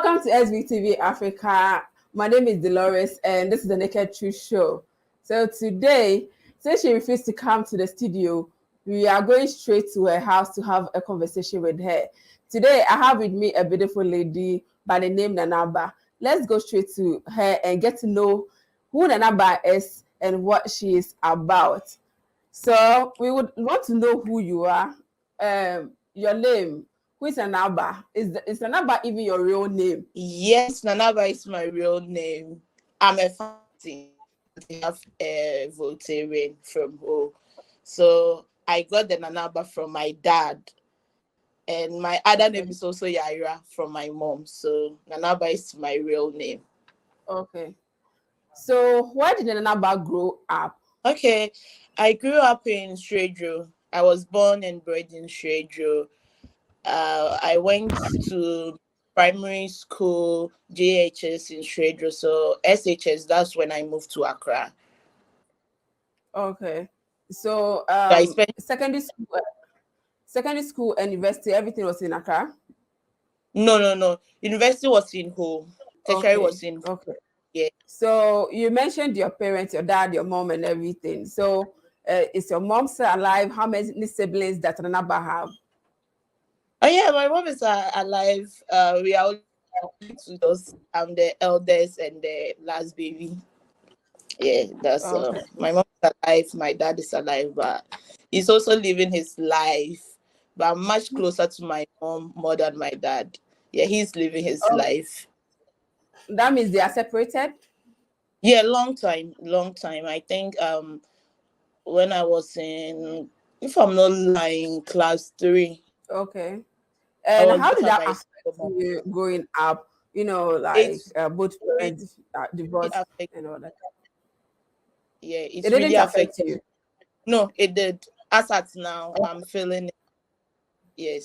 Welcome to SBTV Africa. My name is Dolores, and this is the Naked Truth Show. So today, since she refused to come to the studio, we are going straight to her house to have a conversation with her. Today, I have with me a beautiful lady by the name Nanaba. Let's go straight to her and get to know who Nanaba is and what she is about. So we would want to know who you are, your name. Who is Nanaba? Is Nanaba even your real name? Yes, Nanaba is my real name. I'm a fancy. I have a Voltarian from home. So I got the Nanaba from my dad. And my other name is also Yaira from my mom. So Nanaba is my real name. Okay. So where did Nanaba grow up? Okay. I grew up in Shrejo. I was born and bred in Shrejo. I went to primary school, JHS in Shrejo. So SHS, that's when I moved to Accra. Okay. So So I spent secondary school and university, everything was in Accra? no. University was in home. Tertiary Okay. was in Okay. yeah. So you mentioned your parents, your dad, your mom, and everything. So is your mom still alive? How many siblings that Nanaba have? Oh yeah, my mom is alive. We are all two girls. I'm the eldest and the last baby. Yeah, that's Okay. my mom is alive. My dad is alive, but he's also living his life. But I'm much closer to my mom more than my dad. Yeah, he's living his Oh, life. that means they are separated? Yeah, long time. I think when I was in, if I'm not lying, class 3. Okay. I And was how brought did up that by a affect single mom. you growing up? Like It's both really parents divorced affect. and all that. Yeah, It it's really didn't affect affected. you. No, it did. As at now, I'm feeling it.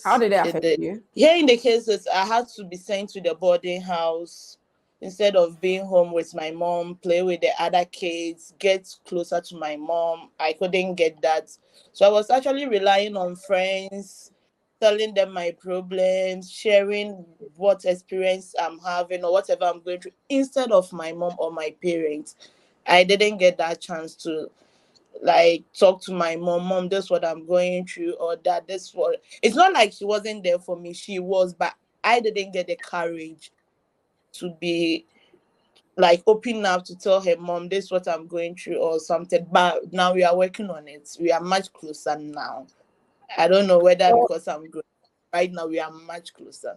How Yes, did it it affect did. you? Here in the cases, I had to be sent to the boarding house instead of being home with my mom, play with the other kids, get closer to my mom. I couldn't get that. So I was actually relying on friends, telling them my problems, sharing what experience I'm having or whatever I'm going through instead of my mom or my parents. I didn't get that chance to like talk to my mom, this is what I'm going through, or that this what it's not like she wasn't there for me, she was, but I didn't get the courage to be like open up to tell her mom this is what I'm going through or something. But now we are working on it. We are much closer now. I don't know whether Oh, because I'm growing right now we are much closer.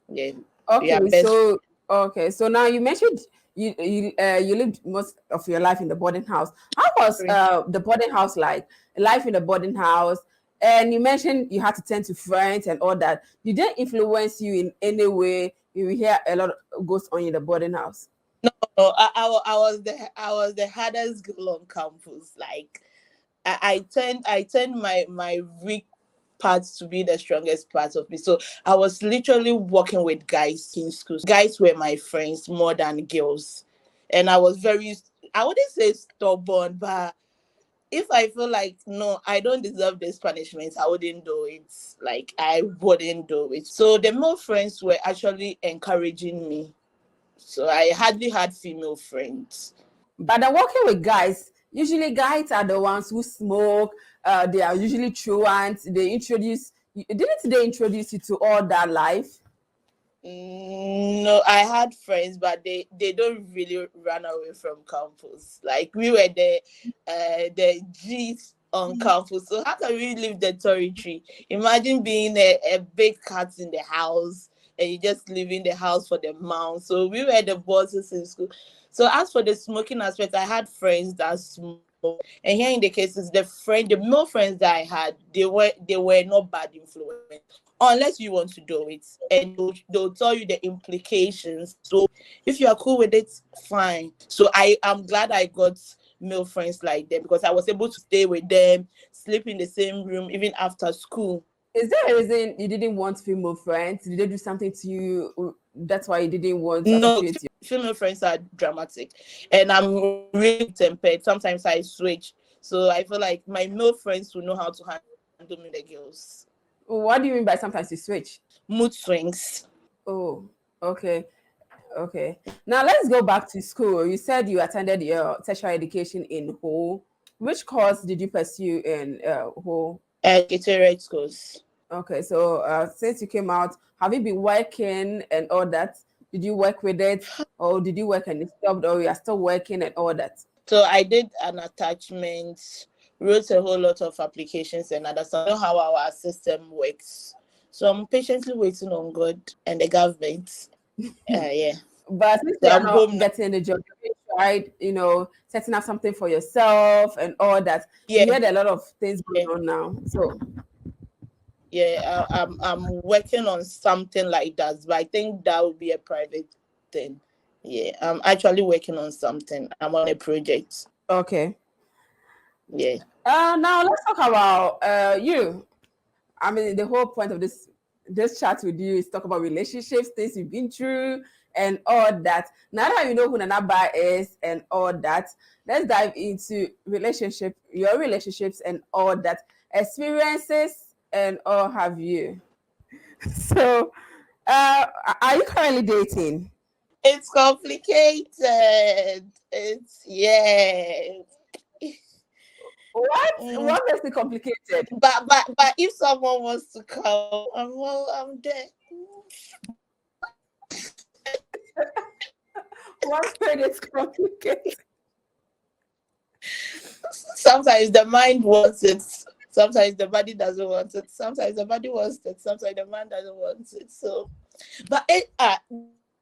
Yeah, we are okay, best. so now you mentioned you lived most of your life in the boarding house. How was Friends. the boarding house like? Life in the boarding house, and you mentioned you had to tend to friends and all that. Did they influence you in any way? You hear a lot goes on in the boarding house. No, I was the hardest girl on campus. Like I turned my weak parts to be the strongest parts of me. So I was literally working with guys in school. Guys were my friends more than girls. And I was very, I wouldn't say stubborn, but if I feel like, no, I don't deserve this punishment, I wouldn't do it. Like, I wouldn't do it. So the male friends were actually encouraging me. So I hardly had female friends. But then working with guys, usually guys are the ones who smoke. They are usually truants. Didn't they introduce you to all that life? No, I had friends, but they don't really run away from campus. Like we were the G's on campus. So how can we leave the territory? Imagine being a big cat in the house and you just leaving the house for the mouse. So we were the bosses in school. So as for the smoking aspect, I had friends that smoke. And here in the cases, the male friends that I had, they were not bad influence unless you want to do it, and they'll tell you the implications. So if you are cool with it, fine. So I am glad I got male friends like them because I was able to stay with them, sleep in the same room even after school. Is there a reason you didn't want female friends? Did they do something to you? That's why you didn't want to No, associate you. female friends are dramatic, and I'm really tempered. Sometimes I switch, so I feel like my male friends will know how to handle me, the girls. What do you mean by sometimes you switch? Mood swings. Oh. Okay. Okay. Now let's go back to school. You said you attended your tertiary education in Ho. Which course did you pursue in Ho? Catered schools. Okay, so since you came out, have you been working and all that? Did you work with it, or did you work and it stopped, or you are still working and all that? So I did an attachment, wrote a whole lot of applications and understand how our system works. So I'm patiently waiting on God and the government. Yeah. But since So you are I'm not home now. getting the job, you tried, setting up something for yourself and all that. Yeah, We heard a lot of things going yeah, on now. So, yeah. I'm working on something like that, but I think that would be a private thing. Yeah, I'm actually working on something. I'm on a project. okay. Yeah. Now let's talk about you. I mean, the whole point of this chat with you is talk about relationships, things you've been through, and all that. Now that you know who Nanaba is and all that, let's dive into your relationships and all that experiences and all have you. So, are you currently dating? It's complicated. It's yeah. What? Mm, What makes it complicated? but if someone wants to come, I'm there. What made it complicated? Sometimes the mind wants it. Sometimes the body doesn't want it. Sometimes the body wants it. Sometimes the man doesn't want it. So, but it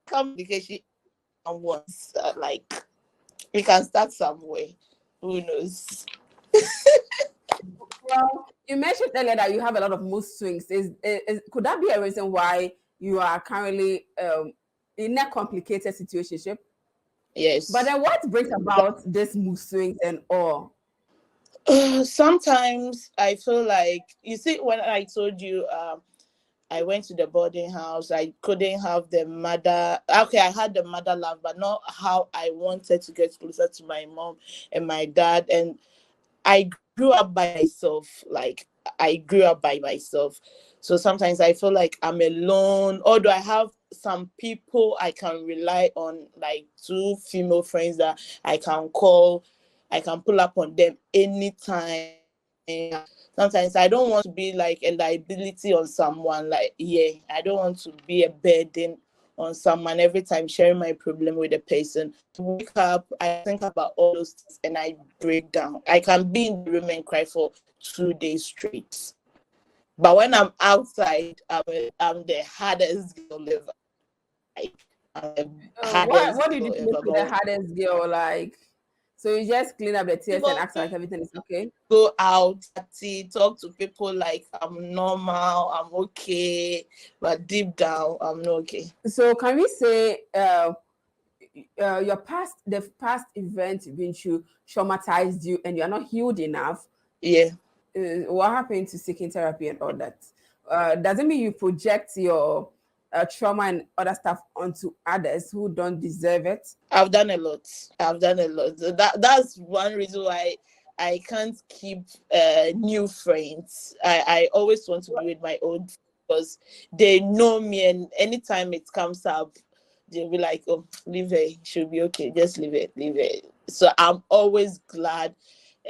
complication once like we can start somewhere. Who knows? Well, you mentioned earlier that you have a lot of mood swings. Could that be a reason why you are currently in a complicated situationship? But Yes. then what brings about this mood swings and all? Sometimes I feel like you see when I told you I went to the boarding house. I couldn't have the mother. Okay, I had the mother love, but not how I wanted to get closer to my mom and my dad. And I grew up by myself. Like I grew up by myself. So sometimes I feel like I'm alone. Although I have some people I can rely on, like two female friends that I can call, I can pull up on them anytime. Sometimes I don't want to be like a liability on someone. Like, yeah, I don't want to be a burden on someone every time sharing my problem with a person. To wake up, I think about all those things and I break down. I can be in the room and cry for 2 days straight. But when I'm outside, I'm the hardest girl ever. Like, I'm the What hardest did you girl do to ever. be But the when hardest girl? Like, so you just clean up the tears and people act like everything is okay? go out, party, talk to people like I'm normal, I'm okay, but deep down, I'm not okay. So can we say the past event you've been through traumatized you and you're not healed enough? Yeah, What happened to seeking therapy and all that? Doesn't mean you project your trauma and other stuff onto others who don't deserve it. I've done a lot. I've done a lot. That's one reason why I can't keep new friends. I always want to be with my own friends because they know me, and anytime it comes up, they'll be like, "Oh, leave it. She'll be okay. Just leave it. Leave it." So I'm always glad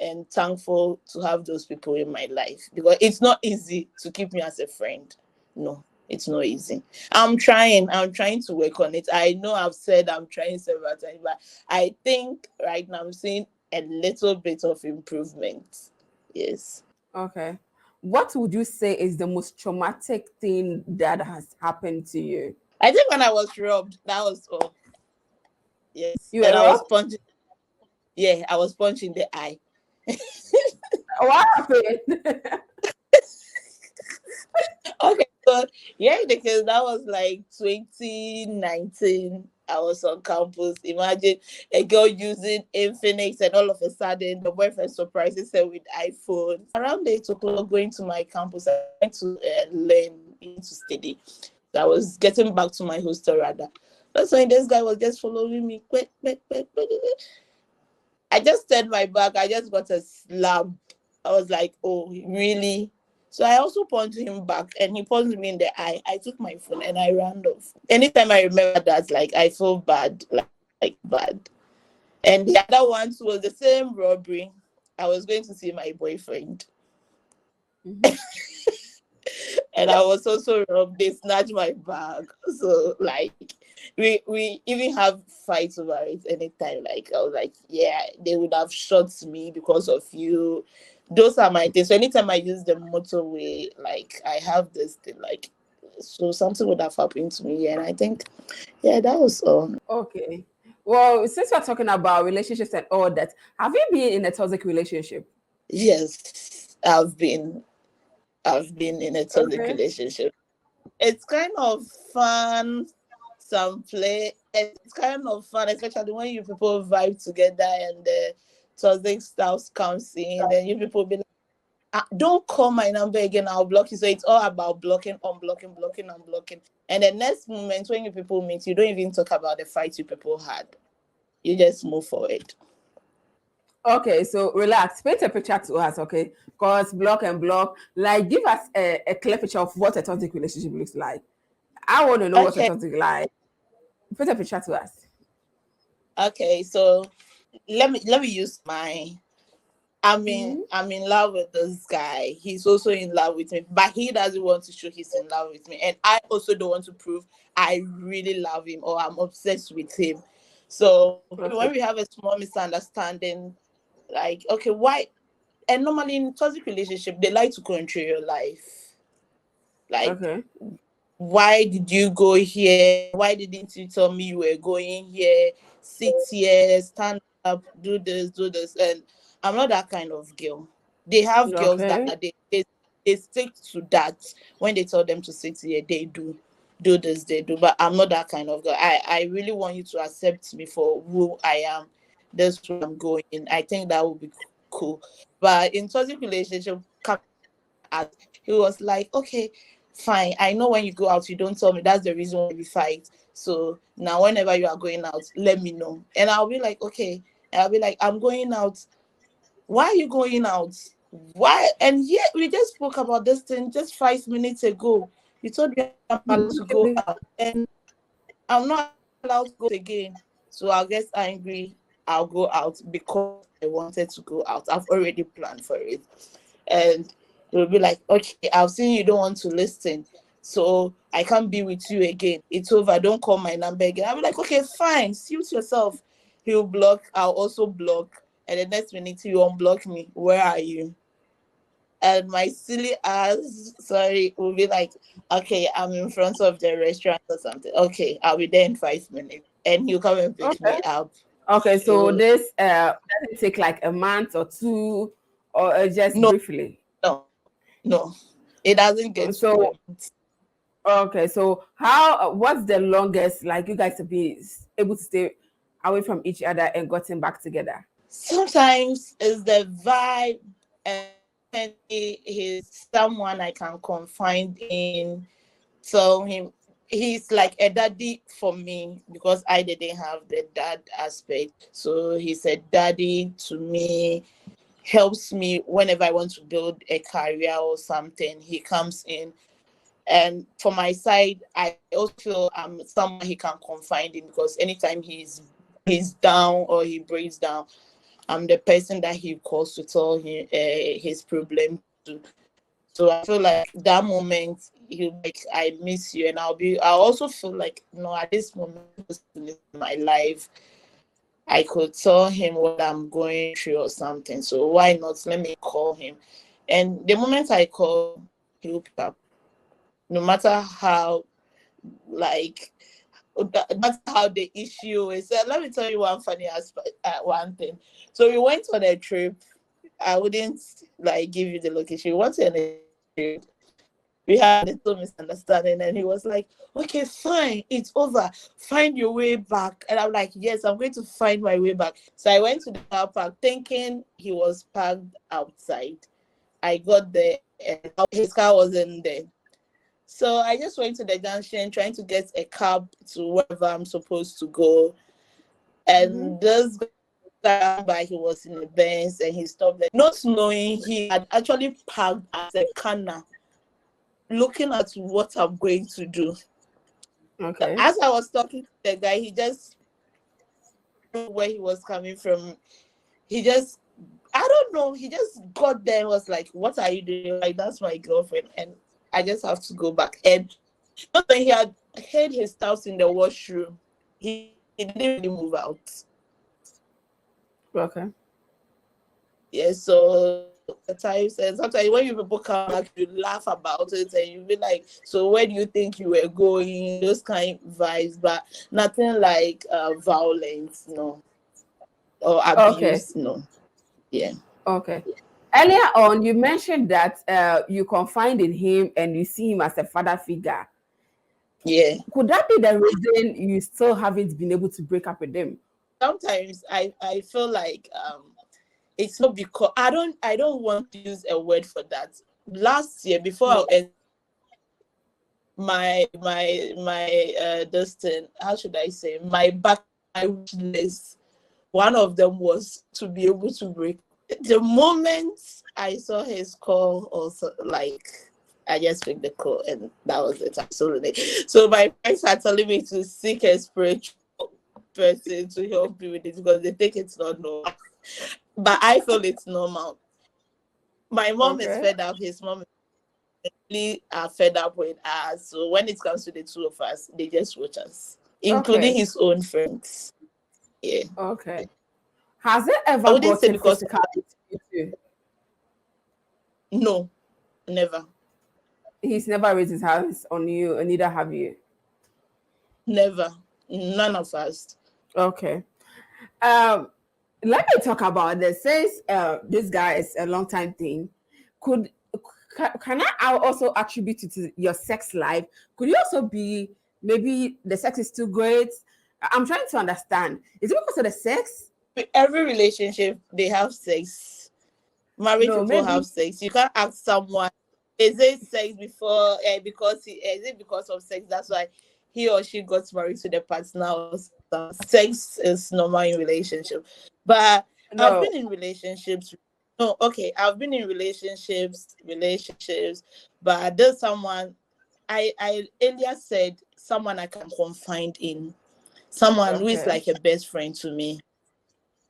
and thankful to have those people in my life because it's not easy to keep me as a friend. No, it's not easy. I'm trying to work on it. I know I've said I'm trying several times, but I think right now I'm seeing a little bit of improvement. Yes. Okay. What would you say is the most traumatic thing that has happened to you? I think when I was robbed, that was all. Yes. You And were I was robbed? punching, yeah, I was punching the eye. What happened? Okay, so yeah, because that was like 2019. I was on campus. Imagine a girl using Infinix, and all of a sudden the boyfriend surprises her with iPhone. Around 8 o'clock, going to my campus, I went to learn, to study. So I was getting back to my hostel rather. That's when this guy was just following me. Quick, quick, quick, quick, quick. I just turned my back. I just got a slap. I was like, oh, really? So I also punched him back, and he punched me in the eye. I took my phone and I ran off. Anytime I remember that, like, I feel bad, like bad. And the other one was the same robbery. I was going to see my boyfriend, Mm-hmm. and I was also robbed. They snatched my bag. So like, we even have fights over it anytime. Like, I was like, yeah, they would have shot me because of you. Those are my things. So anytime I use the motorway, like, I have this thing, like, so something would have happened to me. And I think, yeah, that was all. Okay. Well, since we're talking about relationships and all that, have you been in a toxic relationship? Yes, I've been in a toxic Okay. relationship. It's kind of fun, some play. It's kind of fun, especially when you people vibe together and the toxic stuff comes in. Then you people be like, "Ah, don't call my number again, I'll block you." So it's all about blocking, unblocking, blocking, unblocking. And the next moment when you people meet, you don't even talk about the fight you people had. You just move forward. Okay, so relax. Paint a picture to us, okay? Because block and block, like, give us a clear picture of what a toxic relationship looks like. I want to know what a Okay, toxic like. Paint a picture to us. okay. So let me use my Mm-hmm. I'm in love with this guy. He's also in love with me, but he doesn't want to show he's in love with me. And I also don't want to prove I really love him or I'm obsessed with him. So Okay. when we have a small misunderstanding, like, okay, why? And normally in toxic relationship, they like to control your life. Like, Okay. why did you go here? Why didn't you tell me you were going here? Sit here, stand up, do this. And I'm not that kind of girl. They have girls that Okay. they stick to that. When they tell them to sit here, they do this, they do. But I'm not that kind of girl. I really want you to accept me for who I am. That's where I'm going. I think that would be cool. But in toxic relationship, as he was like, okay, fine. I know when you go out, you don't tell me. That's the reason why we fight. So now, whenever you are going out, let me know. And I'll be like, okay. And I'll be like, I'm going out. Why are you going out? Why? And yet, we just spoke about this thing just 5 minutes ago. You told me I'm allowed to go out, and I'm not allowed to go again. So I'll get angry. I'll go out because I wanted to go out. I've already planned for it. And they will be like, okay, I've seen you don't want to listen. So I can't be with you again. It's over. Don't call my number again. I'll be like, okay, fine. Suit yourself. He'll block. I'll also block. And the next minute you unblock me. Where are you? And my silly ass, sorry, will be like, okay, I'm in front of the restaurant or something. Okay, I'll be there in 5 minutes. And he'll come and pick Okay. me up. Okay. He So will, this does it take like a month or two, or just no, briefly? no, no. It doesn't get to So him. okay. So how? What's the longest like you guys to be able to stay away from each other and gotten back together? Sometimes it's the vibe, and he's someone I can confide in. So he's like a daddy for me because I didn't have the dad aspect. So he's a daddy to me, helps me whenever I want to build a career or something. He comes in. And for my side, I also feel I'm someone he can confide in because anytime he's down or he breaks down, I'm the person that he calls to tell him his problem to. So I feel like that moment he'll be like, I miss you, and I also feel like, at this moment in my life, I could tell him what I'm going through or something. So why not let me call him? And the moment I call, he'll pick up. No matter how, like, that's how the issue is. Let me tell you one funny aspect, one thing. So we went on a trip. I wouldn't like give you the location. We went on a trip. We had a little misunderstanding, and he was like, "Okay, fine, it's over. Find your way back." And I'm like, "Yes, I'm going to find my way back." So I went to the car park, thinking he was parked outside. I got there, and his car wasn't there. So I just went to the junction, trying to get a cab to wherever I'm supposed to go. Mm-hmm. And this But he was in the Benz and he stopped there. Not knowing he had actually parked as a canna, looking at what I'm going to do. Okay. As I was talking to the guy, he just knew where he was coming from. He just, I don't know, he just got there and was like, "What are you doing?" Like, "That's my girlfriend." And I just have to go back. And when he had heard his stuff in the washroom, he didn't really move out. Okay. Yeah, so at times, and sometimes when you people come back, you laugh about it and you be like, "So where do you think you were going?" Those kind of vibes, but nothing like violence, no, or Okay. abuse, no. Yeah. Okay. Earlier on, you mentioned that you confide in him and you see him as a father figure. Yeah. Could that be the reason you still haven't been able to break up with him? Sometimes I feel like it's not because I don't want to use a word for that. Last year, before I my this thing, how should I say, my wish list, one of them was to be able to break. The moment I saw his call, also, like, I just picked the call and that was it. Absolutely. So my friends are telling me to seek a spiritual person to help me with it because they think it's not normal. But I feel it's normal. My mom is Okay. fed up. His mom really are fed up with us. So when it comes to the two of us, they just watch us, including Okay. his own friends. Yeah. Okay. Has it I ever wouldn't say gotten because physical with you too? no, never. He's never raised his hands on you, and neither have you. Never. None of us. Okay. Um, Let me talk about this. Since this guy is a long time thing, could can I also attribute it to your sex life? Could you also be maybe the sex is too great? I'm trying to understand. Is it because of the sex? Every relationship, they have sex. Married No, people have maybe sex. You can't ask someone, is it sex before, is it because of sex? That's why he or she got married to the partner. Sex is normal in relationship. But I've no. been in relationships. No, okay, I've been in relationships, but there's someone I earlier said someone I can confide in, someone who is Okay. like a best friend to me.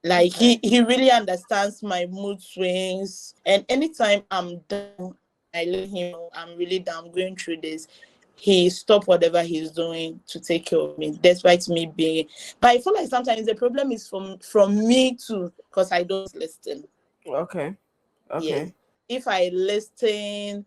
Like Okay. he really understands my mood swings, and anytime I'm down, I let him know I'm really down, I'm going through this. He stop whatever he's doing to take care of me, despite me being. But I feel like sometimes the problem is from me too, because I don't listen. Okay. Yeah, Okay. if I listen,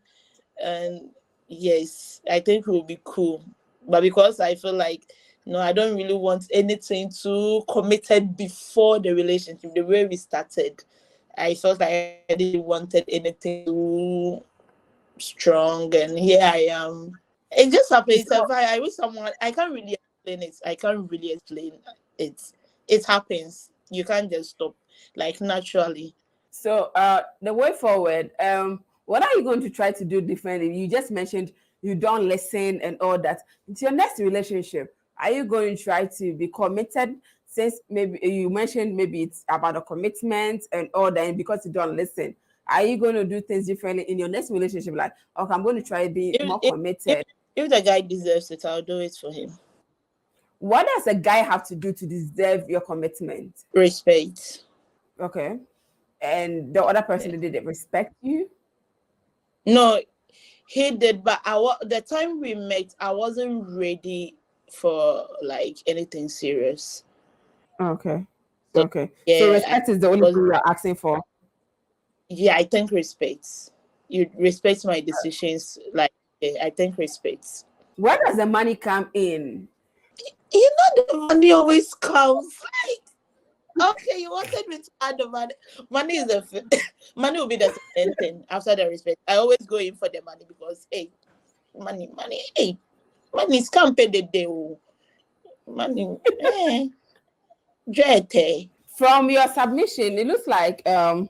and yes, I think it will be cool. But because I feel like, no, I don't really want anything too committed before the relationship. The way we started, I felt like I didn't wanted anything too strong, and here I am. It just happens. It's a So vibe. I wish someone. I can't really explain it. I can't really explain it. It happens. You can't just stop, like, naturally. So the way forward, what are you going to try to do differently? You just mentioned you don't listen and all that. Into your next relationship, are you going to try to be committed? Since maybe you mentioned maybe it's about a commitment and all that, and because you don't listen, are you going to do things differently in your next relationship? Like, okay, I'm going to try to be If more if if, committed. if the guy deserves it, I'll do it for him. What does a guy have to do to deserve your commitment? Respect. Okay. And the other Yeah. person did it respect you? No, he did, but the time we met, I wasn't ready for like anything serious. Okay. So Okay. So yeah, respect is the only was thing you're asking for. yeah, I think respect. You respect my decisions, like, yeah, I think respect. Where does the money come in? You know the money always comes. Like, okay, you wanted me to add the money. Money is money will be the second thing after the respect. I always go in for the money because hey, money, hey, money is can't pay the day. Oh. Money, Jete. From your submission, it looks like a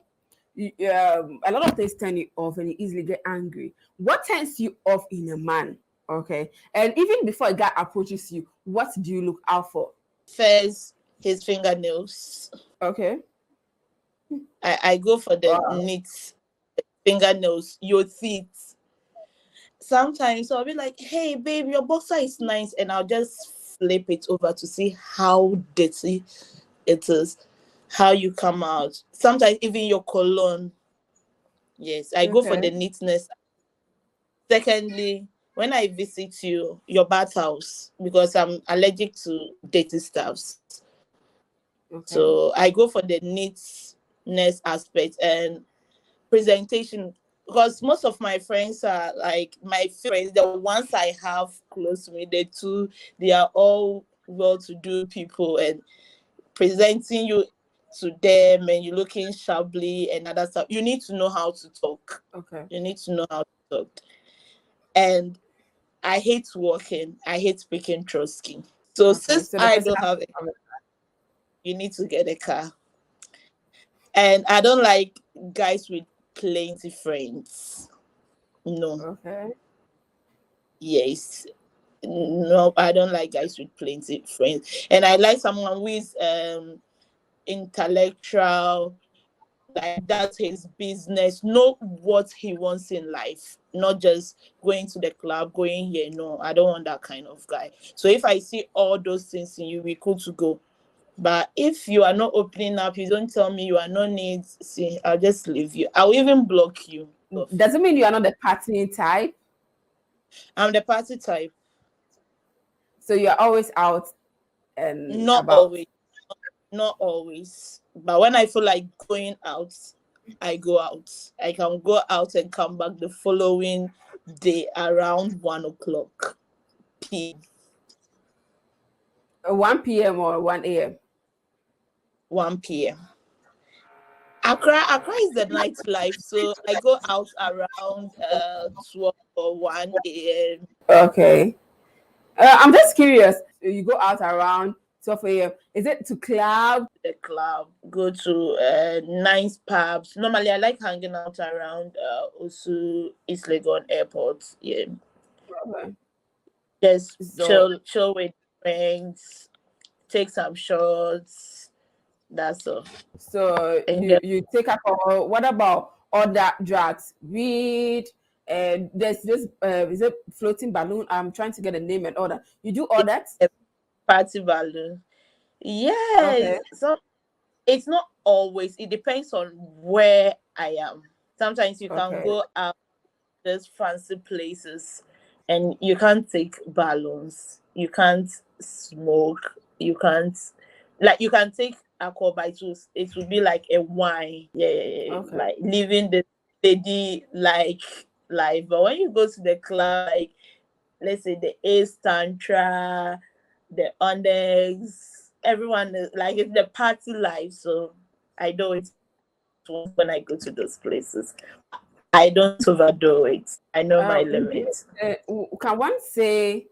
lot of things turn you off and you easily get angry. What turns you off in a man? Okay. And even before a guy approaches you, what do you look out for? First, his fingernails. Okay. I go for the Wow. neat fingernails, your teeth. Sometimes I'll be like, hey babe, your boxer is nice, and I'll just flip it over to see how dirty it is, how you come out. Sometimes even your cologne. Yes, I go for Okay. the neatness. Secondly, when I visit you, your bathhouse, because I'm allergic to dirty stuffs. Okay. So I go for the neatness aspect and presentation, because most of my friends are like my friends, the ones I have close to me, they are all well-to-do people, and presenting you to them and you looking sharply and other stuff, you need to know how to talk. Okay. You need to know how to talk. And I hate walking. I hate speaking Trotsky. So Okay. since So the I person don't has have to it, come. you need to get a car. And I don't like guys with plenty friends. No. Okay. Yes. No, I don't like guys with plenty friends. And I like someone who is intellectual, like that's his business, know what he wants in life, not just going to the club, going here. No, I don't want that kind of guy. So if I see all those things in you, we cool to go. But if you are not opening up, you don't tell me you are not needs, see, I'll just leave you. I'll even block you off. Doesn't mean you are not the partying type. I'm the party type. So you're always out and Not about. always, not always. But when I feel like going out, I go out. I can go out and come back the following day around 1 o'clock p.m. 1 p.m. or 1 a.m. 1 p.m. Accra is the nightlife, so I go out around 12 or 1 a.m. Okay. I'm just curious. You go out around 12 a.m. Is it to club? The club, go to nice pubs. Normally, I like hanging out around Osu, East Legon Airport. Yeah, Okay. just So chill with friends, take some shots. That's all. so And you take alcohol. What about other drugs? Weed. And there's this is it floating balloon? I'm trying to get a name and all that. You do all that? a party balloon. Yes. Okay. So it's not always. It depends on where I am. Sometimes you can Okay. go out these fancy places and you can't take balloons. You can't smoke. You can't, like, you can take alcohol, but it will be like a wine. Yeah, yeah, yeah, Okay. like living the lady like life. But when you go to the club, like let's say the Ace Tantra, the Onyx, everyone is like it's the party life. So I know it when I go to those places. I don't overdo it. I know my limits. Can one say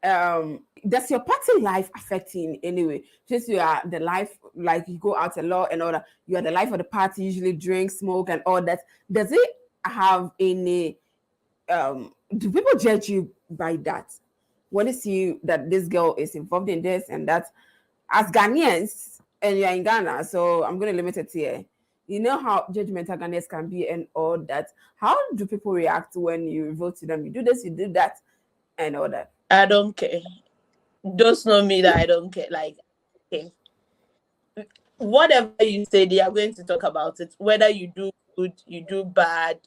does your party life affecting in any way? Since you are the life, like you go out a lot and all that, you are the life of the party, usually drink, smoke, and all that. Does it have any do people judge you by that? When they see you that this girl is involved in this and that, as Ghanaians, and you're in Ghana, so I'm going to limit it here. You know how judgmental Ghanaians can be and all that. How do people react when you reveal to them? You do this, you do that, and all that. I don't care. Those know me that I don't care. Like, okay, whatever you say, they are going to talk about it. Whether you do good, you do bad,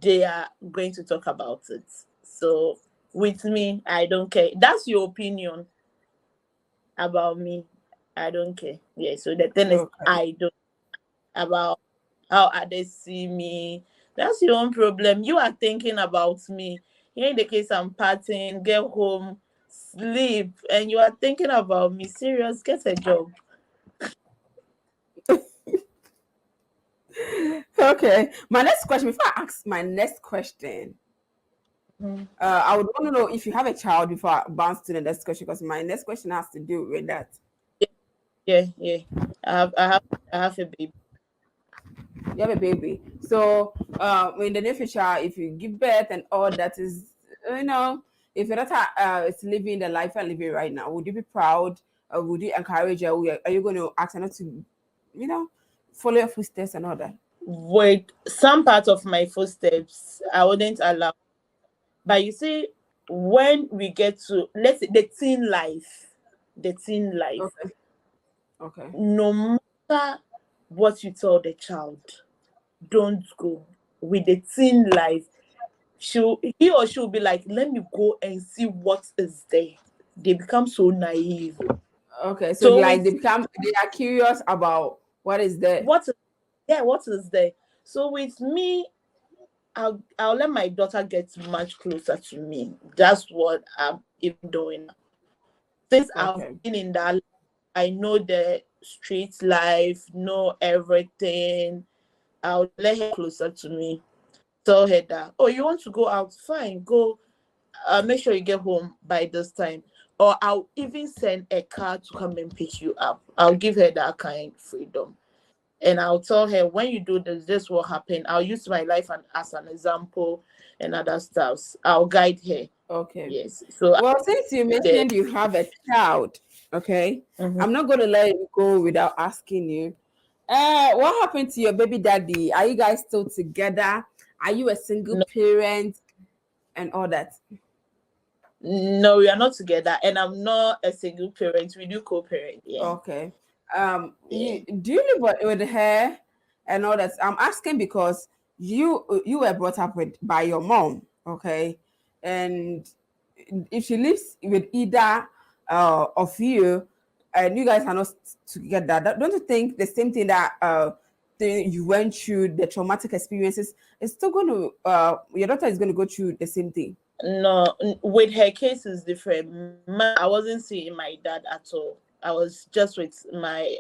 they are going to talk about it. So with me, I don't care. That's your opinion about me. I don't care. Yeah. So the thing is, Okay. I don't about how others see me. That's your own problem. You are thinking about me. Here in the case I'm partying, get home, sleep, and you are thinking about me. Serious, get a job. Okay. My next question, before I ask my next question, Mhm. I would want to know if you have a child before I bounce to the next question, because my next question has to do with that. Yeah, yeah, yeah. I have a baby. You have a baby. So, in the near future, if you give birth and all that is, if your daughter is living the life you're living right now, would you be proud? Would you encourage her? Are you going to ask her not to, you know, follow your footsteps and all that? With some part of my footsteps, I wouldn't allow. But you see, when we get to, let's say, the teen life, Okay. Okay. no matter what you tell the child, don't go with the teen life. He or she will be like, let me go and see what is there. They become so naive. Okay. So So like with they are curious about what is there. what is yeah, what is there? So with me, I'll let my daughter get much closer to me. That's what I'm even doing. Since I've Okay. been in that, I know the street life, know everything. I'll let her closer to me. Tell her that, oh, you want to go out? Fine, go. Make sure you get home by this time. Or I'll even send a car to come and pick you up. I'll give her that kind of freedom. And I'll tell her, when you do this will happen. I'll use my life as an example and other stuffs. I'll guide her. Okay. Yes. So Well, since you the mentioned you have a child, okay, Mhm. I'm not going to let you go without asking you. What happened to your baby daddy? Are you guys still together? Are you a single No, parent and all that? no, we are not together, and I'm not a single parent. We do co-parent. Yeah, Okay. yeah. Do you live with her and all that? I'm asking because you were brought up by your mom, okay, and if she lives with either of you, and you guys are not together, don't you think the same thing that you went through, the traumatic experiences, is still going to your daughter is going to go through the same thing? No, with her case is different. I wasn't seeing my dad at all. I was just with my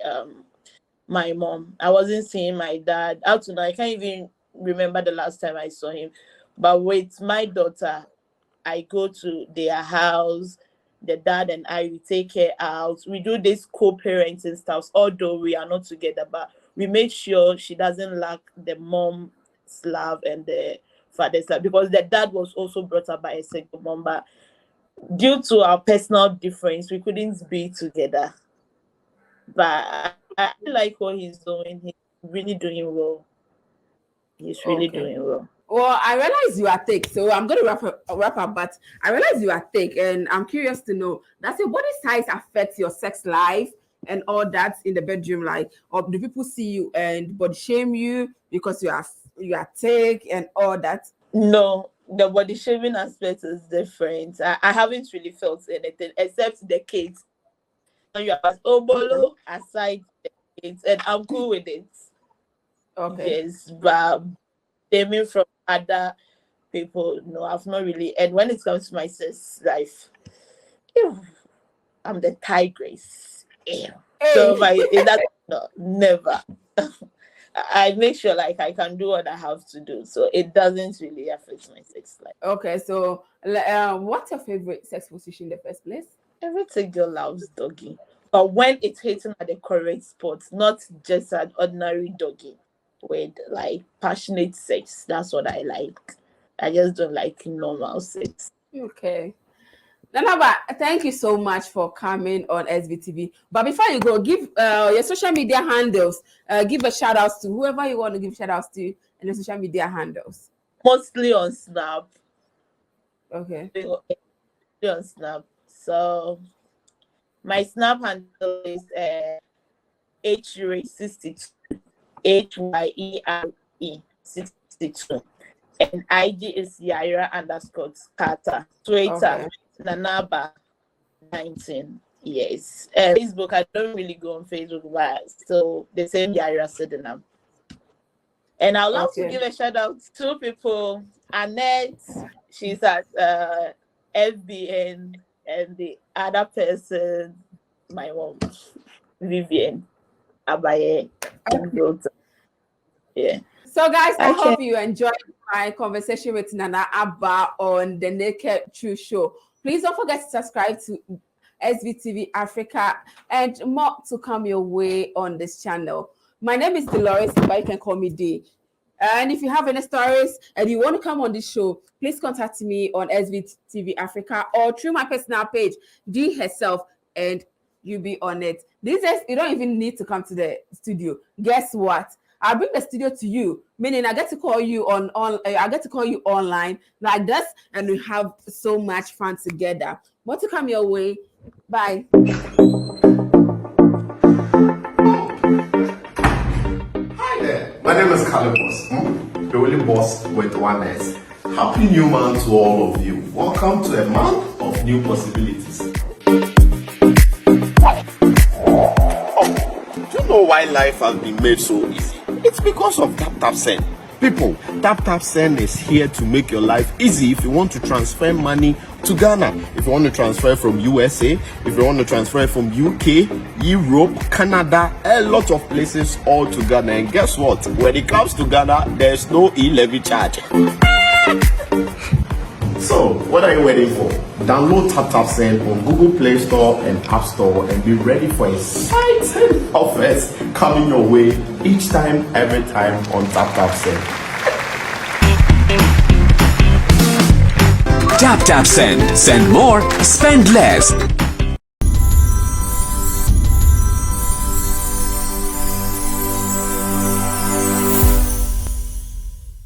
mom. I wasn't seeing my dad out to now. I can't even remember the last time I saw him. But with my daughter, I go to their house. The dad and I, we take her out. We do this co-parenting stuff, although we are not together, but we make sure she doesn't lack the mom's love and the father's love, because the dad was also brought up by a single mom, but due to our personal difference, we couldn't be together. But I like what he's doing. He's really doing well. He's really Okay. doing well. Well, I realize you are thick, so I'm going to wrap up. But I realize you are thick, and I'm curious to know, does your body size affect your sex life and all that in the bedroom? Like, or do people see you and body shame you because you are thick and all that? No, the body shaming aspect is different. I haven't really felt anything except the kids. When you are oh Okay. bolo aside the kids, and I'm cool with it. Okay. Yes, but shaming from other people, no, I've not really. And when it comes to my sex life, ew, I'm the tigress. Ew. So Hey. that no, never. I make sure like I can do what I have to do, so it doesn't really affect my sex life. Okay. So, what's your favorite sex position in the first place? Every girl loves doggy, but when it's hitting at the correct spot, not just an ordinary doggy with like passionate sex. That's what I like. I just don't like normal sex. Okay. Nanaba, thank you so much for coming on SBTV. But before you go, give your social media handles. Give a shout out to whoever you want to give shout outs to and the social media handles. Mostly on Snap. Okay. Mostly on Snap. So my Snap handle is HYE62. HYERE62. And IG is Yaira underscore Carter. Twitter, Okay. Nanaba 19. Yes. Facebook, I don't really go on Facebook, but still the same Yaira Sedinam. And I'd love to Okay. give a shout out to two people. Annette, she's at FBN, and the other person, my mom, Vivian Abaye. Yeah. So, guys, I Okay. hope you enjoyed my conversation with Nana Abba on the Naked Truth Show. Please don't forget to subscribe to SVTV Africa and more to come your way on this channel. My name is Dolores, but you can call me D. And if you have any stories and you want to come on this show, please contact me on SVTV Africa or through my personal page, D herself, and you'll be on it. These days, you don't even need to come to the studio. Guess what? I'll bring the studio to you, meaning I get to call you I get to call you online like this, and we have so much fun together. More to come your way. Bye. Hi there. My name is Calibos, the only boss with one S. Happy New Month to all of you. Welcome to a month of new possibilities. Do you know why life has been made so easy? It's because of TapTapSend. People, TapTapSend is here to make your life easy if you want to transfer money to Ghana. If you want to transfer from USA, if you want to transfer from UK, Europe, Canada, a lot of places all to Ghana. And guess what? When it comes to Ghana, there's no e-levy charge. So, what are you waiting for? Download TapTapSend on Google Play Store and App Store and be ready for exciting offers coming your way each time, every time on TapTapSend. TapTapSend. Send more, spend less.